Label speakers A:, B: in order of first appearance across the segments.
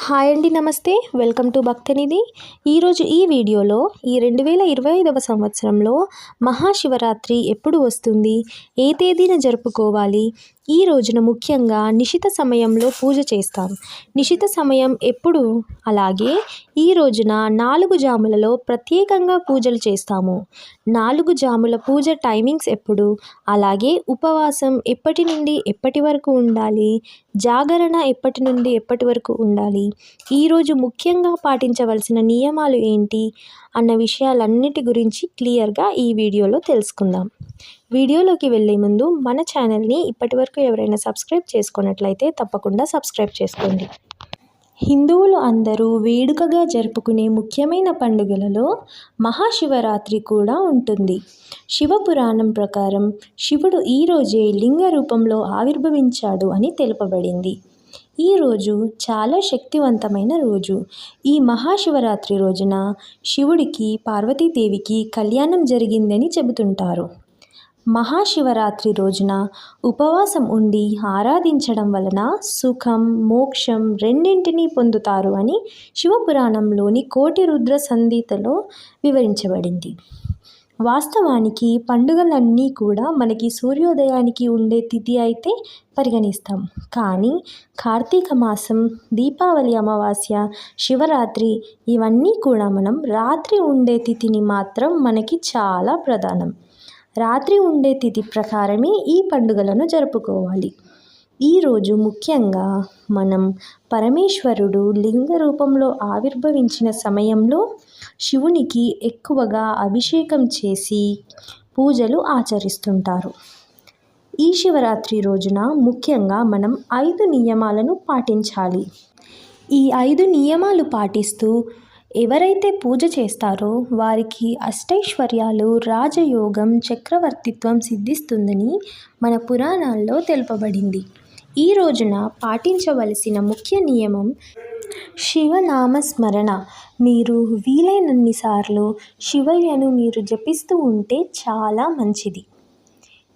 A: Hi అండి, నమస్తే. Welcome to Bhaktanidhi. ఈరోజు ఈ వీడియోలో ఈ 2025వ సంవత్సరంలో మహాశివరాత్రి ఎప్పుడు వస్తుంది, ఏ తేదీన జరుపుకోవాలి, ఈ రోజున ముఖ్యంగా నిశిత సమయంలో పూజ చేస్తాం. నిశిత సమయం ఎప్పుడు, అలాగే ఈ రోజున 4 జాములలో ప్రత్యేకంగా పూజలు చేస్తాము. 4 జాముల పూజ టైమింగ్స్ ఎప్పుడు, అలాగే ఉపవాసం ఎప్పటి నుండి ఎప్పటి వరకు ఉండాలి, జాగరణ ఎప్పటి నుండి ఎప్పటి వరకు ఉండాలి, ఈరోజు ముఖ్యంగా పాటించవలసిన నియమాలు ఏంటి అన్న విషయాలన్నిటి గురించి క్లియర్గా ఈ వీడియోలో తెలుసుకుందాం. వీడియోలోకి వెళ్ళే ముందు మన ఛానల్ని ఇప్పటివరకు ఎవరైనా సబ్స్క్రైబ్ చేసుకున్నట్లయితే తప్పకుండా సబ్స్క్రైబ్ చేసుకోండి. హిందువులు అందరూ వేడుకగా జరుపుకునే ముఖ్యమైన పండుగలలో మహాశివరాత్రి కూడా ఉంటుంది. శివపురాణం ప్రకారం శివుడు ఈరోజే లింగ రూపంలో ఆవిర్భవించాడు అని తెలుపబడింది. ఈరోజు చాలా శక్తివంతమైన రోజు. ఈ మహాశివరాత్రి రోజున శివుడికి పార్వతీదేవికి కళ్యాణం జరిగిందని చెబుతుంటారు. మహాశివరాత్రి రోజున ఉపవాసం ఉండి ఆరాధించడం వలన సుఖం, మోక్షం రెండింటినీ పొందుతారు అని శివపురాణంలోని కోటి రుద్ర సంహితలో వివరించబడింది. వాస్తవానికి పండుగలన్నీ కూడా మనకి సూర్యోదయానికి ఉండే తిథి అయితే పరిగణిస్తాం. కానీ కార్తీక మాసం, దీపావళి అమావాస్య, శివరాత్రి ఇవన్నీ కూడా మనం రాత్రి ఉండే తిథిని మాత్రం మనకి చాలా ప్రధానం. రాత్రి ఉండే తిథి ప్రకారమే ఈ పండుగలను జరుపుకోవాలి. ఈరోజు ముఖ్యంగా మనం పరమేశ్వరుడు లింగ రూపంలో ఆవిర్భవించిన సమయంలో శివునికి ఎక్కువగా అభిషేకం చేసి పూజలు ఆచరిస్తుంటారు. ఈ శివరాత్రి రోజున ముఖ్యంగా మనం 5 నియమాలను పాటించాలి. ఈ 5 నియమాలు పాటిస్తూ ఎవరైతే పూజ చేస్తారో వారికి అష్టైశ్వర్యాలు, రాజయోగం, చక్రవర్తిత్వం సిద్ధిస్తుందని మన పురాణాల్లో తెలుపబడింది. ఈ రోజున పాటించవలసిన ముఖ్య నియమం శివనామస్మరణ. మీరు వీలైనన్నిసార్లు శివయ్యను మీరు జపిస్తూ ఉంటే చాలా మంచిది.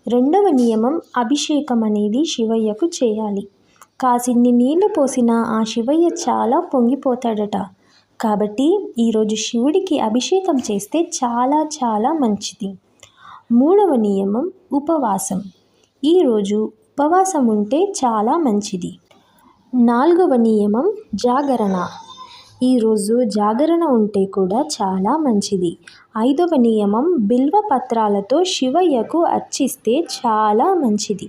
A: రెండవ నియమం అభిషేకం అనేది శివయ్యకు చేయాలి. కాసిన్ని నీళ్లు పోసినా ఆ శివయ్య చాలా పొంగిపోతాడట. కాబట్టి ఈరోజు శివుడికి అభిషేకం చేస్తే చాలా చాలా మంచిది. మూడవ నియమం ఉపవాసం. ఈరోజు ఉపవాసం ఉంటే చాలా మంచిది. నాలుగవ నియమం జాగరణ. ఈరోజు జాగరణ ఉంటే కూడా చాలా మంచిది. 5వ నియమం బిల్వ పత్రాలతో శివయ్యకు అర్చిస్తే చాలా మంచిది.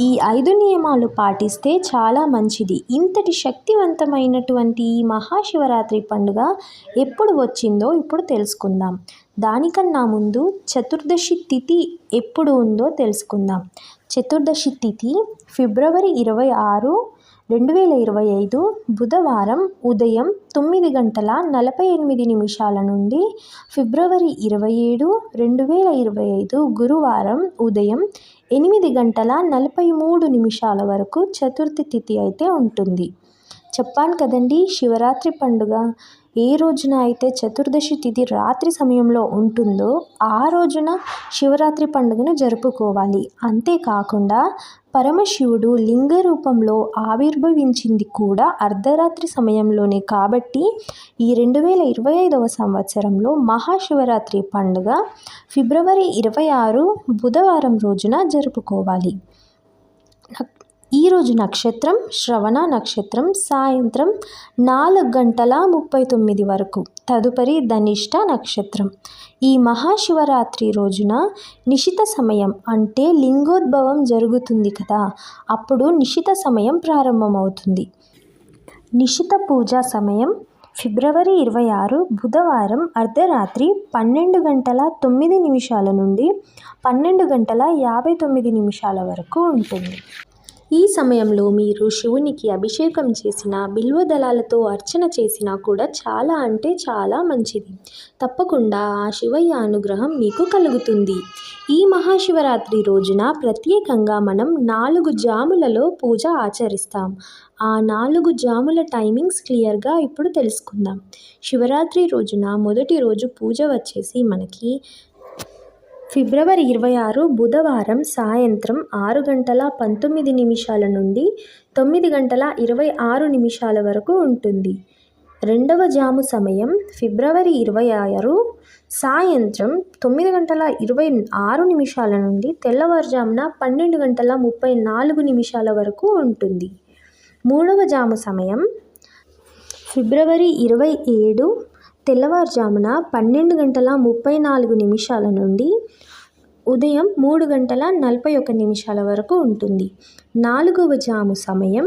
A: ఈ 5 నియమాలు పాటిస్తే చాలా మంచిది. ఇంతటి శక్తివంతమైనటువంటి ఈ మహాశివరాత్రి పండుగ ఎప్పుడు వచ్చిందో ఇప్పుడు తెలుసుకుందాం. దానికన్నా ముందు చతుర్దశి తిథి ఎప్పుడు ఉందో తెలుసుకుందాం. చతుర్దశి తిథి ఫిబ్రవరి 26, 2025 బుధవారం ఉదయం 9:48 నుండి ఫిబ్రవరి 27, 2025 గురువారం ఉదయం 8:43 వరకు చతుర్థి తిథి అయితే ఉంటుంది. చెప్పాను కదండి, శివరాత్రి పండుగ ఏ రోజున అయితే చతుర్దశి తిథి రాత్రి సమయంలో ఉంటుందో ఆ రోజున శివరాత్రి పండుగను జరుపుకోవాలి. అంతేకాకుండా పరమశివుడు లింగ రూపంలో ఆవిర్భవించింది కూడా అర్ధరాత్రి సమయంలోనే. కాబట్టి ఈ 2025వ సంవత్సరంలో మహాశివరాత్రి పండుగ ఫిబ్రవరి 26 బుధవారం రోజున జరుపుకోవాలి. ఈరోజు నక్షత్రం శ్రవణ నక్షత్రం సాయంత్రం 4:39 వరకు, తదుపరి ధనిష్ట నక్షత్రం. ఈ మహాశివరాత్రి రోజున నిశిత సమయం అంటే లింగోద్భవం జరుగుతుంది కదా, అప్పుడు నిశిత సమయం ప్రారంభమవుతుంది. నిశిత పూజా సమయం ఫిబ్రవరి 26 బుధవారం అర్ధరాత్రి 12:09 నుండి 12:59 వరకు ఉంటుంది. ఈ సమయంలో మీరు శివునికి అభిషేకం చేసిన, బిల్వదళాలతో అర్చన చేసినా కూడా చాలా అంటే చాలా మంచిది. తప్పకుండా ఆ శివయ్య అనుగ్రహం మీకు కలుగుతుంది. ఈ మహాశివరాత్రి రోజున ప్రత్యేకంగా మనం 4 జాములలో పూజ ఆచరిస్తాం. ఆ 4 జాముల టైమింగ్స్ క్లియర్గా ఇప్పుడు తెలుసుకుందాం. శివరాత్రి రోజున మొదటి రోజు పూజ వచ్చేసి మనకి ఫిబ్రవరి 26 బుధవారం సాయంత్రం 6:19 నుండి 9:26 వరకు ఉంటుంది. రెండవ జాము సమయం ఫిబ్రవరి 26 సాయంత్రం 9:26 నుండి తెల్లవారుజామున 12:34 వరకు ఉంటుంది. మూడవ జాము సమయం ఫిబ్రవరి 27 తెల్లవారుజామున 12:34 నుండి ఉదయం 3:41 వరకు ఉంటుంది. నాలుగవ జాము సమయం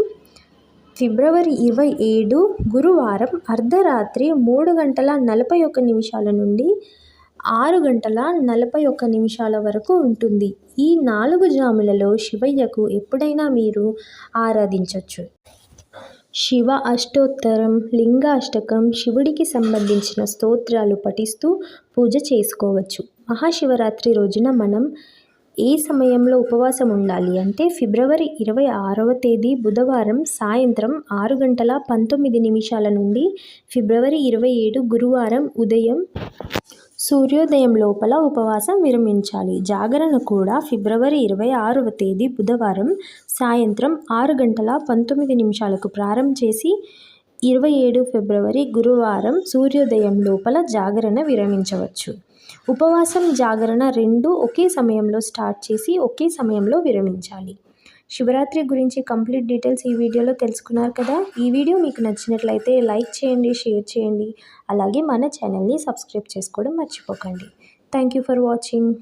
A: ఫిబ్రవరి 27 గురువారం అర్ధరాత్రి 3:41 నుండి 6:41 వరకు ఉంటుంది. ఈ 4 జాములలో శివయ్యకు ఎప్పుడైనా మీరు ఆరాధించవచ్చు. శివ అష్టోత్తరం, లింగాష్టకం, శివుడికి సంబంధించిన స్తోత్రాలు పఠిస్తూ పూజ చేసుకోవచ్చు. మహాశివరాత్రి రోజున మనం ఏ సమయంలో ఉపవాసం ఉండాలి అంటే ఫిబ్రవరి 26వ తేదీ బుధవారం సాయంత్రం 6:19 నుండి ఫిబ్రవరి 27 గురువారం ఉదయం సూర్యోదయం లోపల ఉపవాసం విరమించాలి. జాగరణ కూడా ఫిబ్రవరి 26వ తేదీ బుధవారం సాయంత్రం 6:19 ప్రారంభం చేసి 27 ఫిబ్రవరి గురువారం సూర్యోదయం లోపల జాగరణ విరమించవచ్చు. ఉపవాసం, జాగరణ రెండూ ఒకే సమయంలో స్టార్ట్ చేసి ఒకే సమయంలో విరమించాలి. శివరాత్రి గురించి కంప్లీట్ డీటెయిల్స్ ఈ వీడియోలో తెలుసుకున్నారు కదా. ఈ వీడియో మీకు నచ్చినట్లయితే లైక్ చేయండి, షేర్ చేయండి. అలాగే మన ఛానల్ని సబ్స్క్రైబ్ చేసుకోవడం మర్చిపోకండి. Thank you for watching.